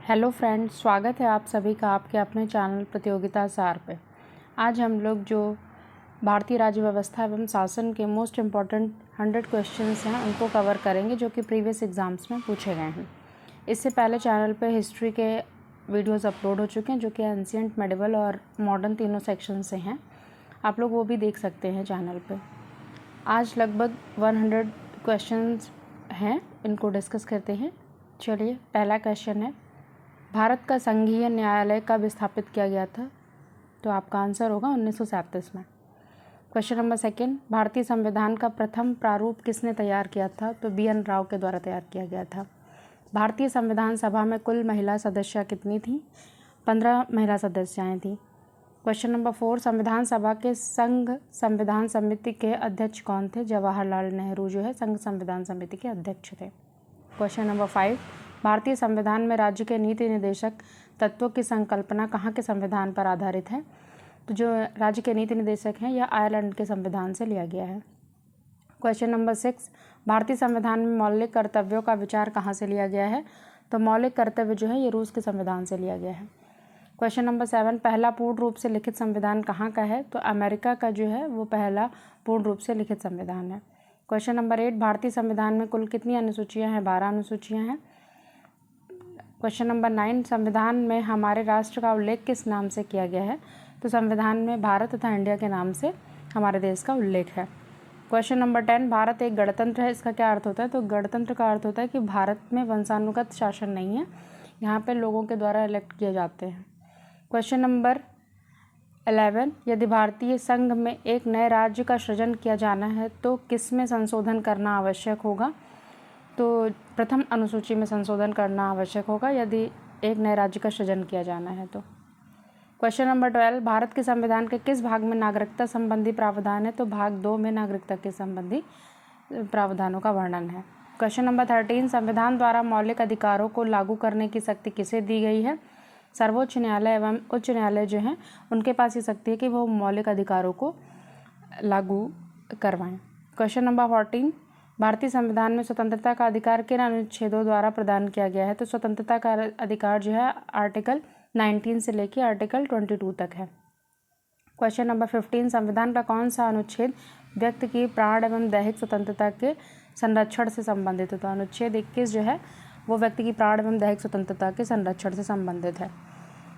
Hello friends, स्वागत है आप सभी का आपके अपने चैनल प्रतियोगिता सार पे। आज हम लोग जो भारतीय राज्य व्यवस्था एवं शासन के मोस्ट इम्पॉर्टेंट 100 क्वेश्चंस हैं उनको कवर करेंगे जो कि प्रीवियस एग्ज़ाम्स में पूछे गए हैं। इससे पहले चैनल पे हिस्ट्री के वीडियोस अपलोड हो चुके हैं जो कि एंशिएंट, मेडिवल और मॉडर्न तीनों सेक्शन से हैं। आप लोग वो भी देख सकते हैं चैनल पर। आज लगभग 100 क्वेश्चंस हैं, इनको डिस्कस करते हैं। चलिए, पहला क्वेश्चन है, भारत का संघीय न्यायालय कब स्थापित किया गया था? तो आपका आंसर होगा 1937 में। क्वेश्चन नंबर सेकंड, भारतीय संविधान का प्रथम प्रारूप किसने तैयार किया था? तो BN राव के द्वारा तैयार किया गया था। भारतीय संविधान सभा में कुल महिला सदस्य कितनी थी? 15 महिला सदस्याएँ थीं। क्वेश्चन नंबर 4, संविधान सभा के संघ संविधान समिति के अध्यक्ष कौन थे? जवाहरलाल नेहरू जो है संघ संविधान समिति के अध्यक्ष थे। क्वेश्चन नंबर 5, भारतीय संविधान में राज्य के नीति निर्देशक तत्वों की संकल्पना कहाँ के संविधान पर आधारित है? तो जो राज्य के नीति निर्देशक हैं यह आयरलैंड के संविधान से लिया गया है। क्वेश्चन नंबर 6, भारतीय संविधान में मौलिक कर्तव्यों का विचार कहाँ से लिया गया है? तो मौलिक कर्तव्य जो है ये रूस के संविधान से लिया गया है। क्वेश्चन नंबर 7, पहला पूर्ण रूप से लिखित संविधान कहाँ का है? तो अमेरिका का जो है वो पहला पूर्ण रूप से लिखित संविधान है। क्वेश्चन नंबर 8, भारतीय संविधान में कुल कितनी अनुसूचियाँ हैं? 12 अनुसूचियाँ हैं। क्वेश्चन नंबर 9, संविधान में हमारे राष्ट्र का उल्लेख किस नाम से किया गया है? तो संविधान में भारत तथा इंडिया के नाम से हमारे देश का उल्लेख है। क्वेश्चन नंबर 10, भारत एक गणतंत्र है, इसका क्या अर्थ होता है? तो गणतंत्र का अर्थ होता है कि भारत में वंशानुगत शासन नहीं है, यहाँ पे लोगों के द्वारा इलेक्ट किए जाते हैं। क्वेश्चन नंबर 11, यदि भारतीय संघ में एक नए राज्य का सृजन किया जाना है तो किस में संशोधन करना आवश्यक होगा? तो प्रथम अनुसूची में संशोधन करना आवश्यक होगा यदि एक नए राज्य का सृजन किया जाना है तो। क्वेश्चन नंबर 12, भारत के संविधान के किस भाग में नागरिकता संबंधी प्रावधान है? तो भाग 2 में नागरिकता के संबंधी प्रावधानों का वर्णन है। क्वेश्चन नंबर 13, संविधान द्वारा मौलिक अधिकारों को लागू करने की शक्ति किसे दी गई है? सर्वोच्च न्यायालय एवं उच्च न्यायालय जो हैं उनके पास ये शक्ति है कि वो मौलिक अधिकारों को लागू करवाएं। क्वेश्चन नंबर 14, भारतीय संविधान में स्वतंत्रता का अधिकार किन अनुच्छेदों द्वारा प्रदान किया गया है? तो स्वतंत्रता का अधिकार जो है आर्टिकल 19 से लेकर आर्टिकल 22 तक है। क्वेश्चन नंबर 15, संविधान का कौन सा अनुच्छेद व्यक्ति की प्राण एवं दैहिक स्वतंत्रता के संरक्षण से संबंधित है? तो अनुच्छेद 21 जो है वो व्यक्ति की प्राण एवं दैहिक स्वतंत्रता के संरक्षण से संबंधित है।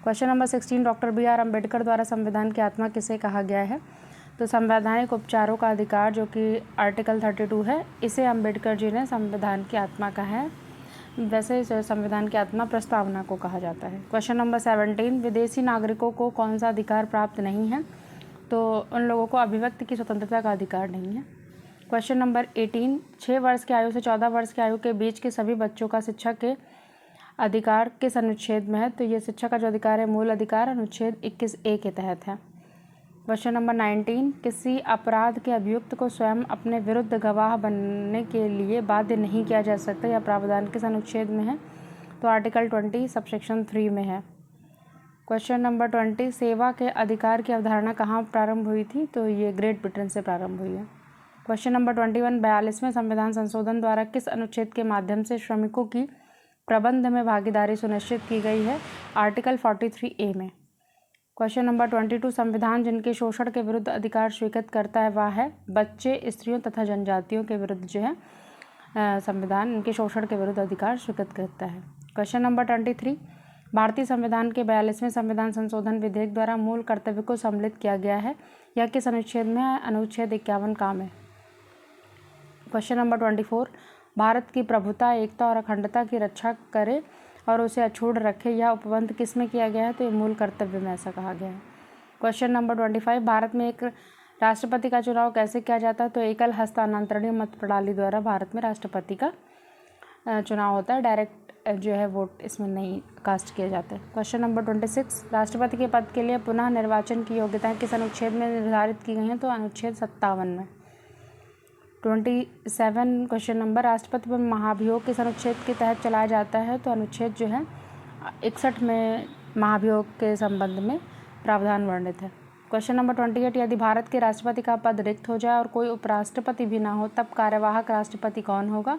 Question number 16, doctor BR Ambedkar द्वारा संविधान की आत्मा किसे कहा गया है? तो संवैधानिक उपचारों का अधिकार जो कि आर्टिकल 32 है, इसे अम्बेडकर जी ने संविधान की आत्मा कहा है। वैसे इस संविधान की आत्मा प्रस्तावना को कहा जाता है। क्वेश्चन नंबर 17, विदेशी नागरिकों को कौन सा अधिकार प्राप्त नहीं है? तो उन लोगों को अभिव्यक्ति की स्वतंत्रता का अधिकार नहीं है। क्वेश्चन नंबर 18, 6 वर्ष की आयु से 14 वर्ष की आयु के बीच के सभी बच्चों का शिक्षा के अधिकार किस अनुच्छेद में है? तो ये शिक्षा का जो अधिकार है मूल अधिकार अनुच्छेद 21A के तहत है। क्वेश्चन नंबर 19, किसी अपराध के अभियुक्त को स्वयं अपने विरुद्ध गवाह बनने के लिए बाध्य नहीं किया जा सकता, यह प्रावधान किस अनुच्छेद में है? तो आर्टिकल 20 सबसेक्शन 3 में है। क्वेश्चन नंबर 20, सेवा के अधिकार की अवधारणा कहाँ प्रारंभ हुई थी? तो ये ग्रेट ब्रिटेन से प्रारंभ हुई है। क्वेश्चन नंबर 21, 42वें संविधान संशोधन द्वारा किस अनुच्छेद के माध्यम से श्रमिकों की प्रबंध में भागीदारी सुनिश्चित की गई है? आर्टिकल 43A में। क्वेश्चन नंबर 22, संविधान जिनके शोषण के विरुद्ध अधिकार स्वीकृत करता है वह है बच्चे, स्त्रियों तथा जनजातियों के विरुद्ध जो है संविधान इनके शोषण के विरुद्ध अधिकार स्वीकृत करता है। क्वेश्चन नंबर 23, भारतीय संविधान के 42वें संविधान संशोधन विधेयक द्वारा मूल कर्तव्य को सम्मिलित किया गया है, यह किस अनुच्छेद में है? अनुच्छेद 51 का में। क्वेश्चन नंबर 24, भारत की प्रभुता, एकता और अखंडता की रक्षा करे और उसे अछूट रखे, यह उपबंध किस में किया गया है? तो ये मूल कर्तव्य में ऐसा कहा गया है। क्वेश्चन नंबर 25, भारत में एक राष्ट्रपति का चुनाव कैसे किया जाता है? तो एकल हस्तांतरणीय मत प्रणाली द्वारा भारत में राष्ट्रपति का चुनाव होता है, डायरेक्ट जो है वोट इसमें नहीं कास्ट किए जाते। क्वेश्चन नंबर 26, राष्ट्रपति के पद के लिए पुनः निर्वाचन की योग्यताएं किस अनुच्छेद में निर्धारित की गई हैं? तो अनुच्छेद 57 में। 27 क्वेश्चन नंबर, राष्ट्रपति पर महाभियोग किस अनुच्छेद के तहत चलाया जाता है? तो अनुच्छेद जो है 61 में महाभियोग के संबंध में प्रावधान वर्णित है। क्वेश्चन नंबर 28, यदि भारत के राष्ट्रपति का पद रिक्त हो जाए और कोई उपराष्ट्रपति भी ना हो तब कार्यवाहक राष्ट्रपति कौन होगा?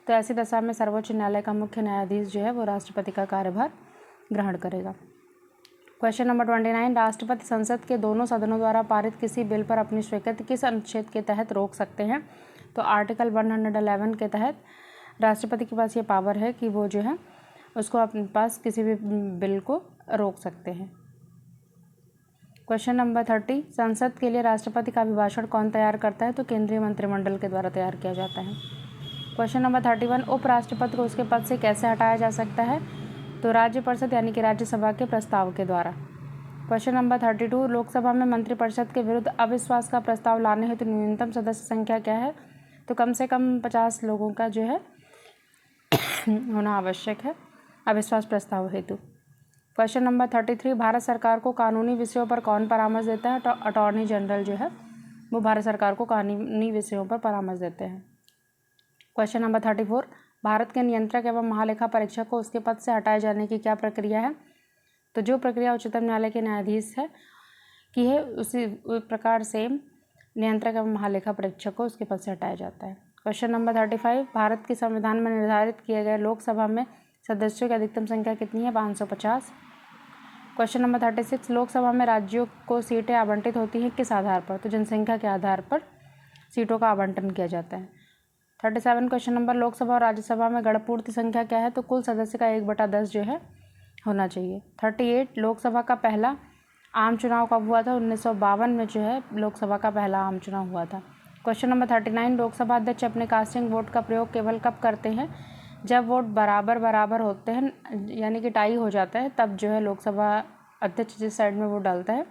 तो ऐसी दशा में सर्वोच्च न्यायालय का मुख्य न्यायाधीश जो है वो राष्ट्रपति का कार्यभार ग्रहण करेगा। क्वेश्चन नंबर 29, राष्ट्रपति संसद के दोनों सदनों द्वारा पारित किसी बिल पर अपनी स्वीकृति किस अनुच्छेद के तहत रोक सकते हैं? तो आर्टिकल 111 के तहत राष्ट्रपति के पास ये पावर है कि वो जो है उसको अपने पास किसी भी बिल को रोक सकते हैं। क्वेश्चन नंबर 30, संसद के लिए राष्ट्रपति का अभिभाषण कौन तैयार करता है? तो केंद्रीय मंत्रिमंडल के द्वारा तैयार किया जाता है। क्वेश्चन नंबर 31, उपराष्ट्रपति को उसके पद से कैसे हटाया जा सकता है? तो राज्य परिषद यानी कि राज्यसभा के प्रस्ताव के द्वारा। क्वेश्चन नंबर 32, लोकसभा में मंत्रिपरिषद के विरुद्ध अविश्वास का प्रस्ताव लाने हेतु न्यूनतम सदस्य संख्या क्या है? तो कम से कम 50 लोगों का जो है होना आवश्यक है अविश्वास प्रस्ताव हेतु। क्वेश्चन नंबर 33, भारत सरकार को कानूनी विषयों पर कौन परामर्श देता है? तो अटॉर्नी जनरल जो है वो भारत सरकार को कानूनी विषयों पर परामर्श देते हैं। क्वेश्चन नंबर 34, भारत के नियंत्रक एवं महालेखा परीक्षक को उसके पद से हटाए जाने की क्या प्रक्रिया है? तो जो प्रक्रिया उच्चतम न्यायालय के न्यायाधीश है की है उसी प्रकार से नियंत्रक एवं महालेखा परीक्षक को उसके पद से हटाया जाता है। क्वेश्चन नंबर 35, भारत के संविधान में निर्धारित किए गए लोकसभा में सदस्यों की अधिकतम संख्या कितनी है? 550। क्वेश्चन नंबर 36, लोकसभा में राज्यों को सीटें आवंटित होती हैं किस आधार पर? तो जनसंख्या के आधार पर सीटों का आवंटन किया जाता है। 37 क्वेश्चन नंबर, लोकसभा और राज्यसभा में गणपूर्ति संख्या क्या है? तो कुल सदस्य का 1/10 जो है होना चाहिए। 38, लोकसभा का पहला आम चुनाव कब हुआ था? 1952 में जो है लोकसभा का पहला आम चुनाव हुआ था। क्वेश्चन नंबर 39, लोकसभा अध्यक्ष अपने कास्टिंग वोट का प्रयोग केवल कब करते हैं? जब वोट बराबर होते हैं यानी कि टाई हो जाता है, तब जो है लोकसभा अध्यक्ष जिस साइड में वोट डालता है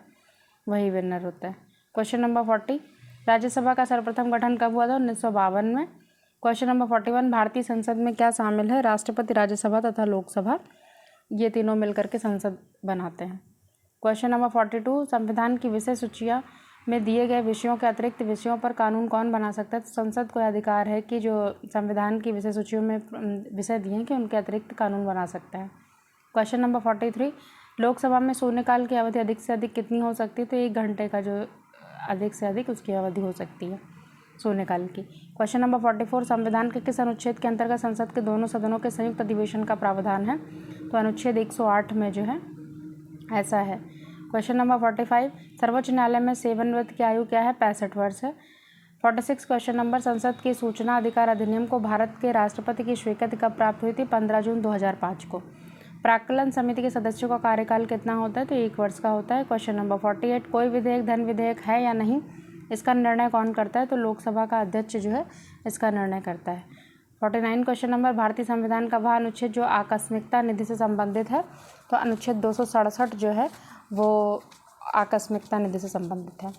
वही विनर होता है। क्वेश्चन नंबर 40, राज्यसभा का सर्वप्रथम गठन कब हुआ था? 1952 में। क्वेश्चन नंबर 41, भारतीय संसद में क्या शामिल है? राष्ट्रपति, राज्यसभा तथा लोकसभा, ये तीनों मिलकर के संसद बनाते हैं। क्वेश्चन नंबर 42, संविधान की विषय सूचियाँ में दिए गए विषयों के अतिरिक्त विषयों पर कानून कौन बना सकता है? तो संसद को अधिकार है कि जो संविधान की विषय सूचियों में विषय दिए हैं कि उनके अतिरिक्त कानून बना सकता है। क्वेश्चन नंबर 43, लोकसभा में शून्यकाल की अवधि अधिक से अधिक कितनी हो सकती है? तो 1 घंटे का जो अधिक से अधिक उसकी अवधि हो सकती है शून्यकाल की। क्वेश्चन नंबर 44, संविधान के किस अनुच्छेद के अंतर्गत संसद के दोनों सदनों के संयुक्त अधिवेशन का प्रावधान है? तो अनुच्छेद 108 में जो है ऐसा है। क्वेश्चन नंबर 45, सर्वोच्च न्यायालय में सेवानिवृत्ति की आयु क्या है? 65 वर्ष है। 46 क्वेश्चन नंबर, संसद के सूचना अधिकार अधिनियम को भारत के राष्ट्रपति की स्वीकृति कब प्राप्त हुई थी? 15 जून 2005 को। प्राक्कलन समिति के सदस्यों का कार्यकाल कितना होता है? तो 1 वर्ष का होता है। क्वेश्चन नंबर 48, कोई विधेयक धन विधेयक है या नहीं, इसका निर्णय कौन करता है? तो लोकसभा का अध्यक्ष जो है इसका निर्णय करता है। 49 क्वेश्चन नंबर, भारतीय संविधान का वह अनुच्छेद जो आकस्मिकता निधि से संबंधित है? तो अनुच्छेद 267 जो है वो आकस्मिकता निधि से संबंधित है।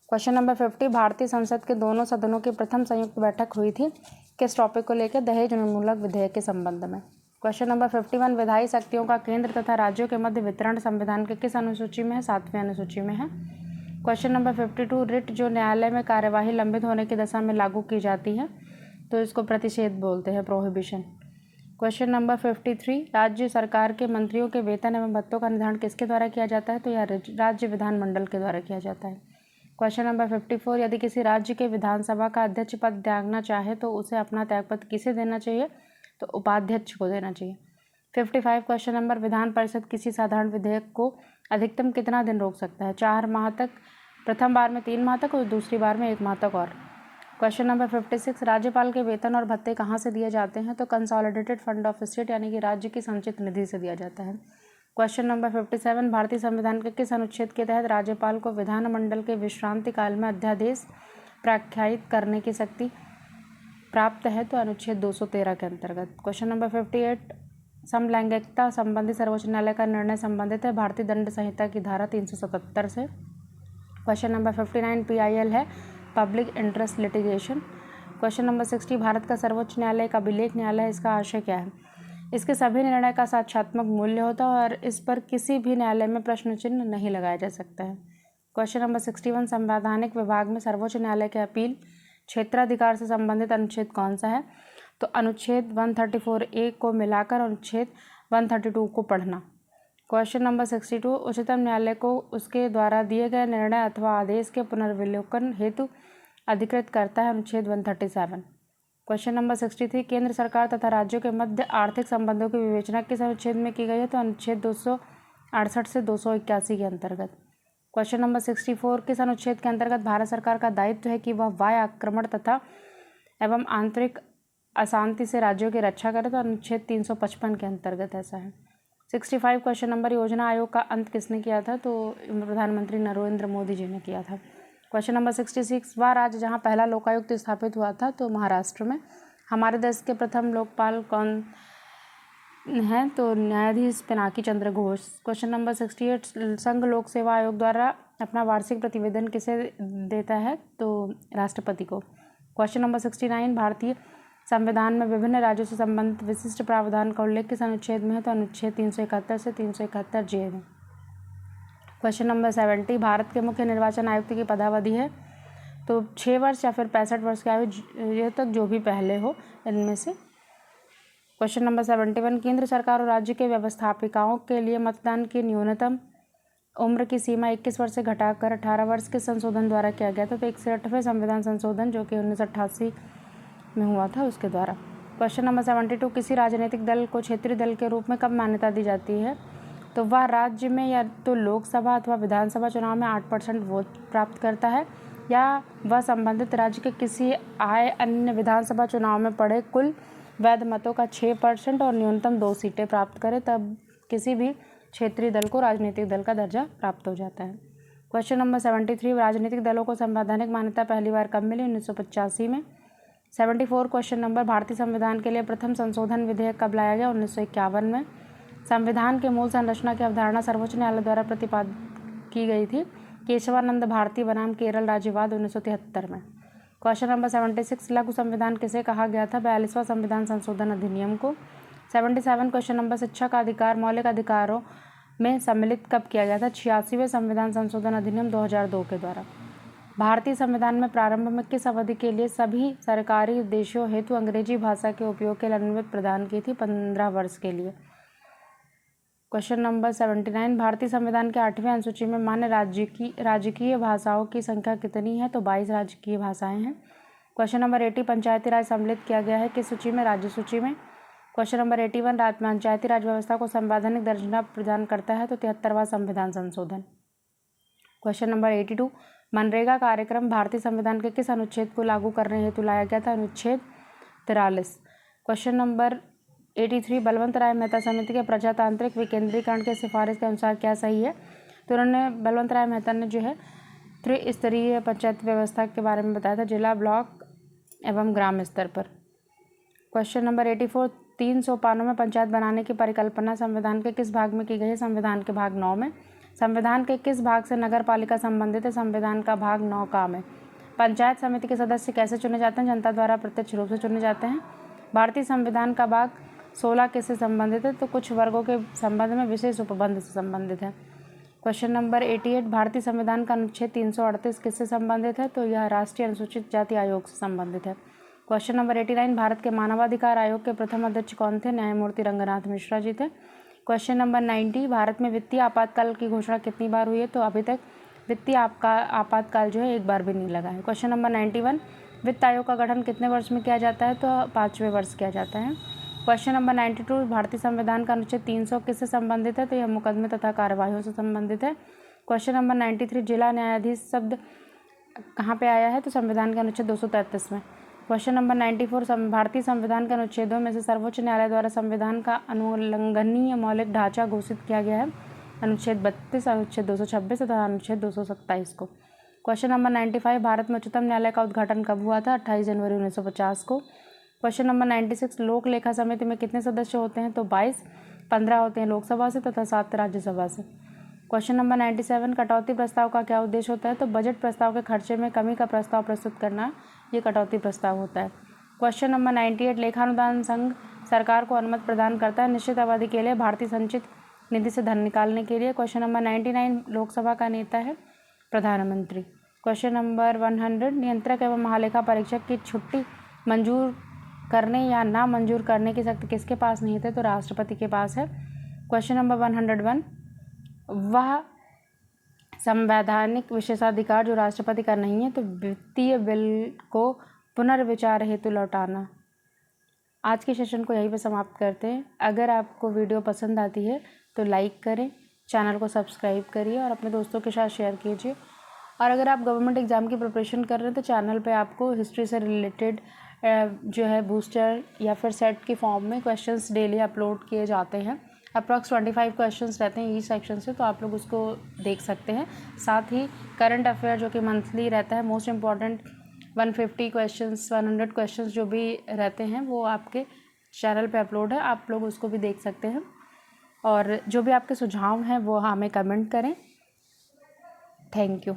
क्वेश्चन नंबर 50, भारतीय संसद के दोनों सदनों की प्रथम संयुक्त बैठक हुई थी किस टॉपिक को लेकर? दहेज उन्मूलक विधेयक के संबंध में। क्वेश्चन नंबर 51, विधायी शक्तियों का केंद्र तथा राज्यों के मध्य वितरण संविधान के किस अनुसूची में है? 7वें अनुसूची में है। क्वेश्चन नंबर 52, रिट जो न्यायालय में कार्यवाही लंबित होने की दशा में लागू की जाती है तो इसको प्रतिषेध बोलते हैं, प्रोहिबिशन। क्वेश्चन नंबर 53, राज्य सरकार के मंत्रियों के वेतन एवं भत्तों का निर्धारण किसके द्वारा किया जाता है? तो यह राज्य विधानमंडल के द्वारा किया जाता है। क्वेश्चन नंबर 54, यदि किसी राज्य के विधानसभा का अध्यक्ष पद त्यागना चाहे तो उसे अपना त्यागपत्र किसे देना चाहिए? तो उपाध्यक्ष को देना चाहिए। 55 क्वेश्चन नंबर, विधान परिषद किसी साधारण विधेयक को अधिकतम कितना दिन रोक सकता है? 4 माह तक, प्रथम बार में 3 माह तक और दूसरी बार में 1 माह तक और। क्वेश्चन नंबर 56, राज्यपाल के वेतन और भत्ते कहाँ से दिए जाते हैं? तो कंसोलिडेटेड फंड ऑफ स्टेट यानी कि राज्य की संचित निधि से दिया जाता है। क्वेश्चन नंबर 57, भारतीय संविधान के किस अनुच्छेद के तहत राज्यपाल को विधानमंडल के विश्रांति काल में अध्यादेश प्रख्यापित करने की शक्ति प्राप्त है? तो अनुच्छेद 213 के अंतर्गत। क्वेश्चन नंबर 58, समलैंगिकता संबंधी सर्वोच्च न्यायालय का निर्णय संबंधित है भारतीय दंड संहिता की धारा 377 से। क्वेश्चन नंबर 59, PIL है public interest litigation. Question number 60, Bharat का सर्वोच्च न्यायालय एक अभिलेख न्यायालय, इसका आशय क्या है? इसके सभी निर्णय का साक्ष्यात्मक मूल्य होता है और इस पर किसी भी न्यायालय में प्रश्न चिन्ह नहीं लगाया जा सकता है। क्वेश्चन नंबर 61, संवैधानिक विभाग में सर्वोच्च न्यायालय के अपील क्षेत्राधिकार से संबंधित अनुच्छेद कौन सा है? तो अनुच्छेद 134A को मिलाकर अनुच्छेद 132 को पढ़ना। क्वेश्चन नंबर 62, उच्चतम न्यायालय को उसके द्वारा दिए गए निर्णय अथवा आदेश के पुनर्विलोकन हेतु अधिकृत करता है? अनुच्छेद 137। क्वेश्चन नंबर 63, केंद्र सरकार तथा राज्यों के मध्य आर्थिक संबंधों की विवेचना किस अनुच्छेद में की गई है? तो अनुच्छेद 268 से 281 के अंतर्गत। क्वेश्चन नंबर 64, किस अनुच्छेद के अंतर्गत भारत सरकार का दायित्व है कि वह वाह्य आक्रमण तथा एवं आंतरिक अशांति से राज्यों की रक्षा करे? तो अनुच्छेद 355 के अंतर्गत ऐसा है। 65 क्वेश्चन नंबर, योजना आयोग का अंत किसने किया था? तो प्रधानमंत्री नरेंद्र मोदी जी ने किया था। क्वेश्चन नंबर 66, वह राज्य जहाँ पहला लोकायुक्त स्थापित हुआ था? तो महाराष्ट्र में। हमारे देश के प्रथम लोकपाल कौन हैं? तो न्यायाधीश पिनाकी चंद्र घोष। क्वेश्चन नंबर 68, संघ लोक सेवा आयोग द्वारा अपना वार्षिक प्रतिवेदन किसे देता है? तो राष्ट्रपति को। क्वेश्चन नंबर 69, भारतीय संविधान में विभिन्न राज्यों से संबंधित विशिष्ट प्रावधान का उल्लेख किस अनुच्छेद में है? तो अनुच्छेद 371 से 371 जे में। क्वेश्चन नंबर 70, भारत के मुख्य निर्वाचन आयुक्त की पदावधि है? तो 6 वर्ष या फिर 65 वर्ष की आयु तक, जो भी पहले हो इनमें से। क्वेश्चन नंबर 71, केंद्र सरकार और राज्य के व्यवस्थापिकाओं के लिए मतदान की न्यूनतम उम्र की सीमा 21 वर्ष से घटाकर 18 वर्ष के संशोधन द्वारा किया गया था? तो 61वें संविधान संशोधन जो कि 1988 में हुआ था उसके द्वारा। क्वेश्चन नंबर 72, किसी राजनीतिक दल को क्षेत्रीय दल के रूप में कब मान्यता दी जाती है? तो वह राज्य में या तो लोकसभा अथवा विधानसभा चुनाव में 8% वोट प्राप्त करता है, या वह संबंधित राज्य के किसी अन्य विधानसभा चुनाव में पड़े कुल वैध मतों का 6% और न्यूनतम 2 सीटें प्राप्त करे, तब किसी भी क्षेत्रीय दल को राजनीतिक दल का दर्जा प्राप्त हो जाता है। क्वेश्चन नंबर 73, राजनीतिक दलों को संवैधानिक मान्यता पहली बार कब मिली? 1985 में। 74 क्वेश्चन नंबर, भारतीय संविधान के लिए प्रथम संशोधन विधेयक कब लाया गया? 1951 में। संविधान के मूल संरचना की अवधारणा सर्वोच्च न्यायालय द्वारा प्रतिपादित की गई थी? केशवानंद भारती बनाम केरल राज्यवाद 1973 में। क्वेश्चन नंबर 76, लघु संविधान किसे कहा गया था? 42वां संविधान संशोधन अधिनियम को। 77 क्वेश्चन नंबर, शिक्षा का अधिकार मौलिक अधिकारों में सम्मिलित कब किया गया था? 86वें संविधान संशोधन अधिनियम 2002 के द्वारा। भारतीय संविधान में प्रारंभ में किस अवधि के लिए सभी सरकारी उद्देश्यों हेतु अंग्रेजी भाषा के उपयोग के लिए अनुमति प्रदान की थी? 15 वर्ष के लिए। क्वेश्चन नंबर 79, भारतीय संविधान के 8वें अनुसूची में मान्य राजकीय भाषाओं की संख्या कितनी है? तो 22 राजकीय भाषाएं हैं। क्वेश्चन नंबर 80, पंचायती राज सम्मिलित किया गया है किस सूची में? राज्य सूची में। क्वेश्चन नंबर 81, पंचायती राज व्यवस्था को संवैधानिक दर्जा प्रदान करता है? तो 73वां संविधान संशोधन। क्वेश्चन नंबर 82, मनरेगा कार्यक्रम भारतीय संविधान के किस अनुच्छेद को लागू करने हेतु लाया गया था? अनुच्छेद 43। क्वेश्चन नंबर 83, बलवंत राय मेहता समिति के प्रजातांत्रिक विकेंद्रीकरण के सिफारिश के अनुसार क्या सही है? तो उन्होंने बलवंत राय मेहता ने जो है त्रिस्तरीय पंचायत व्यवस्था के बारे में बताया था, जिला, ब्लॉक एवं ग्राम स्तर पर। क्वेश्चन नंबर 84, 3 सोपानों में पंचायत बनाने की परिकल्पना संविधान के किस भाग में की गई है? संविधान के भाग 9 में। संविधान के किस भाग से नगर पालिका संबंधित है? संविधान का भाग 9 का में। पंचायत समिति के सदस्य कैसे चुने जाते हैं? जनता द्वारा प्रत्यक्ष रूप से चुने जाते हैं। भारतीय संविधान का भाग 16 किससे संबंधित है? तो कुछ वर्गों के संबंध में विशेष उपबंध से संबंधित है। क्वेश्चन नंबर 88, भारतीय संविधान का अनुच्छेद 338 किससे संबंधित है? तो यह राष्ट्रीय अनुसूचित जाति आयोग से संबंधित है। क्वेश्चन नंबर 89, भारत के मानवाधिकार आयोग के प्रथम अध्यक्ष कौन थे? न्यायमूर्ति रंगनाथ मिश्रा जी थे। क्वेश्चन नंबर 90, भारत में वित्तीय आपातकाल की घोषणा कितनी बार हुई है? तो अभी तक वित्तीय आपातकाल जो है एक बार भी नहीं लगा है। क्वेश्चन नंबर 91, वित्त आयोग का गठन कितने वर्ष में किया जाता है? तो 5वें वर्ष किया जाता है। क्वेश्चन नंबर 92, भारतीय संविधान का अनुच्छेद 300 किससे संबंधित है? तो यह मुकदमे तथा कार्यवाहियों से संबंधित है। क्वेश्चन नंबर 93, जिला न्यायाधीश शब्द कहाँ पे आया है? तो संविधान के अनुच्छेद 233 में। क्वेश्चन नंबर 94, भारतीय संविधान के अनुच्छेदों में से सर्वोच्च न्यायालय द्वारा संविधान का अनुल्लंघनीय मौलिक ढांचा घोषित किया गया है? अनुच्छेद 32, अनुच्छेद 226 तथा अनुच्छेद 227 को। क्वेश्चन नंबर 95, भारत में उच्चतम न्यायालय का उद्घाटन कब हुआ था? 28 जनवरी 1950 को। क्वेश्चन नंबर 96, लोक लेखा समिति में कितने सदस्य होते हैं? तो 22, 15 होते हैं लोकसभा से तथा 7 राज्यसभा से। क्वेश्चन नंबर 97, कटौती प्रस्ताव का क्या उद्देश्य होता है? तो बजट प्रस्ताव के खर्चे में कमी का प्रस्ताव प्रस्तुत करना, ये कटौती प्रस्ताव होता है। क्वेश्चन नंबर 98, लेखानुदान संघ सरकार को अनुमति प्रदान करता है निश्चित अवधि के लिए भारतीय संचित निधि से धन निकालने के लिए। क्वेश्चन नंबर 99, लोकसभा का नेता है प्रधानमंत्री। क्वेश्चन नंबर 100, नियंत्रक एवं महालेखा परीक्षक की छुट्टी मंजूर करने या ना मंजूर करने की शक्ति किसके पास नहीं थे? तो राष्ट्रपति के पास है। क्वेश्चन नंबर 101, वह संवैधानिक विशेषाधिकार जो राष्ट्रपति का नहीं है, तो वित्तीय बिल को पुनर्विचार हेतु लौटाना आज के सेशन को यहीं पे समाप्त करते हैं। अगर आपको वीडियो पसंद आती है तो लाइक करें, चैनल को सब्सक्राइब करिए और अपने दोस्तों के साथ शेयर कीजिए। और अगर आप गवर्नमेंट एग्ज़ाम की प्रिपरेशन कर रहे हैं तो चैनल पे आपको हिस्ट्री से रिलेटेड जो है बूस्टर या फिर सेट की फॉर्म में क्वेश्चंस डेली अपलोड किए जाते हैं। अप्रॉक्स 25 क्वेश्चंस रहते हैं ईच सेक्शन से, तो आप लोग उसको देख सकते हैं। साथ ही करंट अफेयर जो कि मंथली रहता है, मोस्ट इम्पॉर्टेंट 150 क्वेश्चंस 100 क्वेश्चंस जो भी रहते हैं वो आपके चैनल पे अपलोड है, आप लोग उसको भी देख सकते हैं। और जो भी आपके सुझाव हैं वो हमें कमेंट करें। Thank you.